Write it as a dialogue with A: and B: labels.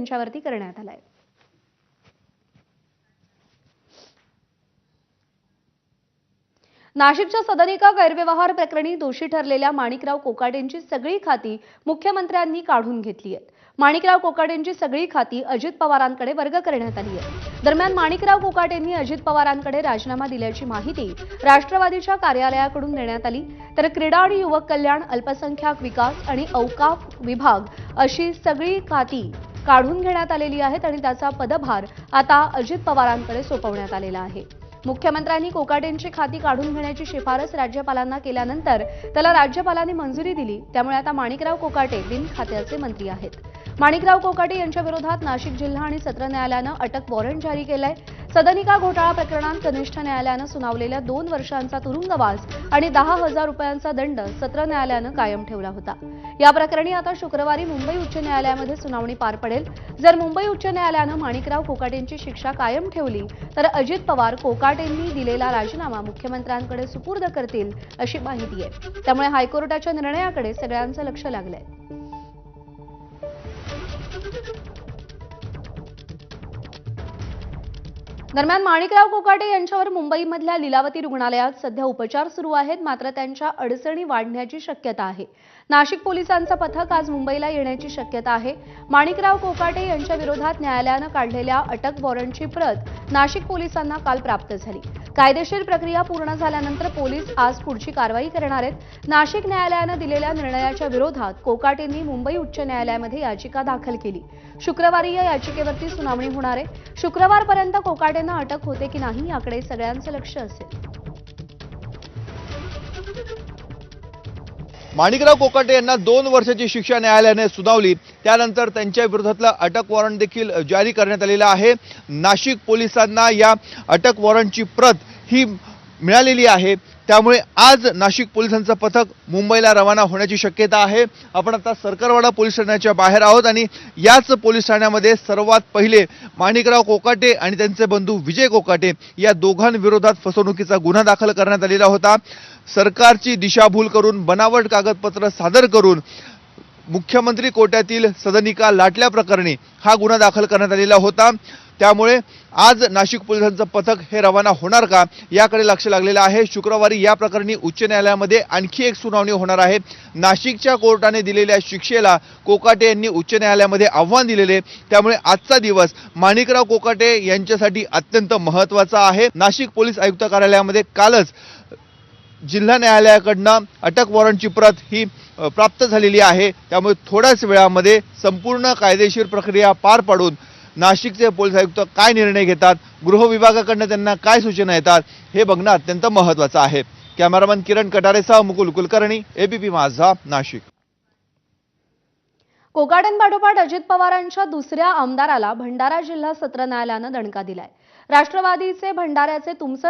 A: यांच्यावरती करण्यात आलाय। नाशिकच्या सदनिका गैरव्यवहार प्रकरणी दोषी ठरलेल्या माणिकराव कोकाटेंची सगळी खाती मुख्यमंत्र्यांनी काढून घेतली आहेत। माणिकराव कोकाटेंची सगळी खाती अजित पवारांकडे वर्ग करण्यात आली आहे। दरम्यान माणिकराव कोकाटेंनी अजित पवारांकडे राजीनामा दिल्याची माहिती राष्ट्रवादीच्या कार्यालयाकडून देण्यात आली। तर क्रीडा आणि युवक कल्याण, अल्पसंख्याक विकास आणि औकाफ विभाग अशी सगळी खाती काढून घेण्यात आलेली आहेत आणि त्याचा पदभार आता अजित पवारांकडे सोपवण्यात आलेला आहे। मुख्यमंत्र्यांनी कोकाटेंची खाती काढून घेण्याची शिफारस राज्यपालांना केल्यानंतर त्याला राज्यपालांनी मंजुरी दिली। त्यामुळे आता माणिकराव कोकाटे बिनखात्याचे मंत्री आहेत। माणिकराव कोकाटे यांच्या विरोधात नाशिक जिल्हा आणि सत्र न्यायालयानं अटक वॉरंट जारी केलंय। सदनिका घोटाळा प्रकरणात कनिष्ठ न्यायालयानं सुनावलेल्या 2 वर्षांचा तुरुंगवास आणि 10,000 रुपयांचा दंड सत्र न्यायालयानं कायम ठेवला होता। या प्रकरणी आता शुक्रवारी मुंबई उच्च न्यायालयामध्ये सुनावणी पार पडेल। जर मुंबई उच्च न्यायालयानं माणिकराव कोकाटेंची शिक्षा कायम ठेवली तर अजित पवार कोकाटेंनी दिलेला राजीनामा मुख्यमंत्र्यांकडे सुपूर्द करतील अशी माहिती आहे। त्यामुळे हायकोर्टाच्या निर्णयाकडे सगळ्यांचं लक्ष लागलंय। दरम्यान माणिकराव कोकाटे यांच्यावर मुंबईमधल्या लीलावती रुग्णालयात सध्या उपचार सुरू आहेत, मात्र त्यांच्या अडचणी वाढण्याची शक्यता आहे। नाशिक पोलिसांचं पथक आज मुंबईला येण्याची शक्यता आहे। माणिकराव कोकाटे यांच्या विरोधात न्यायालयानं काढलेल्या अटक वॉरंटची प्रत नाशिक पोलिसांना काल प्राप्त झाली। कायदेशीर प्रक्रिया पूर्ण झाल्यानंतर पोलीस आज पुढची कारवाई करणार आहेत। नाशिक न्यायालयानं दिलेल्या निर्णयाच्या विरोधात कोकाटेंनी मुंबई उच्च न्यायालयामध्ये याचिका दाखल केली। शुक्रवारी या याचिकेवरती सुनावणी होणार आहे। शुक्रवारपर्यंत कोकाटेंना अटक होते की नाही याकडे सगळ्यांचं लक्ष असेल।
B: माणिकराव कोकाटे यांना 2 वर्षाची शिक्षा न्यायालयाने सुनावली। त्यानंतर त्यांच्या विरोधातला अटक वॉरंट देखील जारी करण्यात आलेला आहे। नाशिक पोलिसांना या अटक वॉरंटची प्रत ही मिळालेली आहे। त्यामुळे आज नाशिक पोलिसांचं पथक मुंबईला रवाना होण्याची शक्यता आहे। आपण आता सरकारवाडा पोलीस ठाण्याच्या बाहेर आहोत आणि याच पोलीस ठाण्यामध्ये सर्वात पहिले माणिकराव कोकाटे आणि त्यांचे बंधू विजय कोकाटे या दोघांविरोधात फसवणुकीचा गुन्हा दाखल करण्यात आलेला होता। सरकारची दिशाभूल करून बनावट कागदपत्र सादर करून मुख्यमंत्री कोट्यातील सदनिका लाटल्या प्रकरणी हा गुन्हा दाखल करण्यात आलेला होता। त्यामुळे आज नाशिक पोलिसांचं पथक हे रवाना होणार का याकडे लक्ष लागलेलं आहे। शुक्रवारी या प्रकरणी उच्च न्यायालयामध्ये आणखी एक सुनावणी होणार आहे। नाशिकच्या कोर्टाने दिलेल्या शिक्षेला कोकाटे यांनी उच्च न्यायालयामध्ये आव्हान दिलेले, त्यामुळे आजचा दिवस माणिकराव कोकाटे यांच्यासाठी अत्यंत महत्त्वाचा आहे। नाशिक पोलीस आयुक्त कार्यालयामध्ये कालच जिल्हा न्यायालयाकडनं अटक वॉरंटची प्रत ही प्राप्त झालेली आहे। त्यामुळे थोड्याच वेळामध्ये संपूर्ण कायदेशीर प्रक्रिया पार पाडून नाशिकचे पोलीस आयुक्त काय निर्णय घेतात, गृह विभागाकडनं त्यांना काय सूचना येतात हे बघणं अत्यंत महत्त्वाचं आहे। कॅमेरामन किरण कटारेसह मुकुल कुलकर्णी, एबीपी माझा, नाशिक।
A: कोकाटेंपाठोपाठ अजित पवारांच्या दुसऱ्या आमदाराला भंडारा जिल्हा सत्र न्यायालयानं दणका दिलाय। राष्ट्रवादीचे भंडाऱ्याचे तुमसर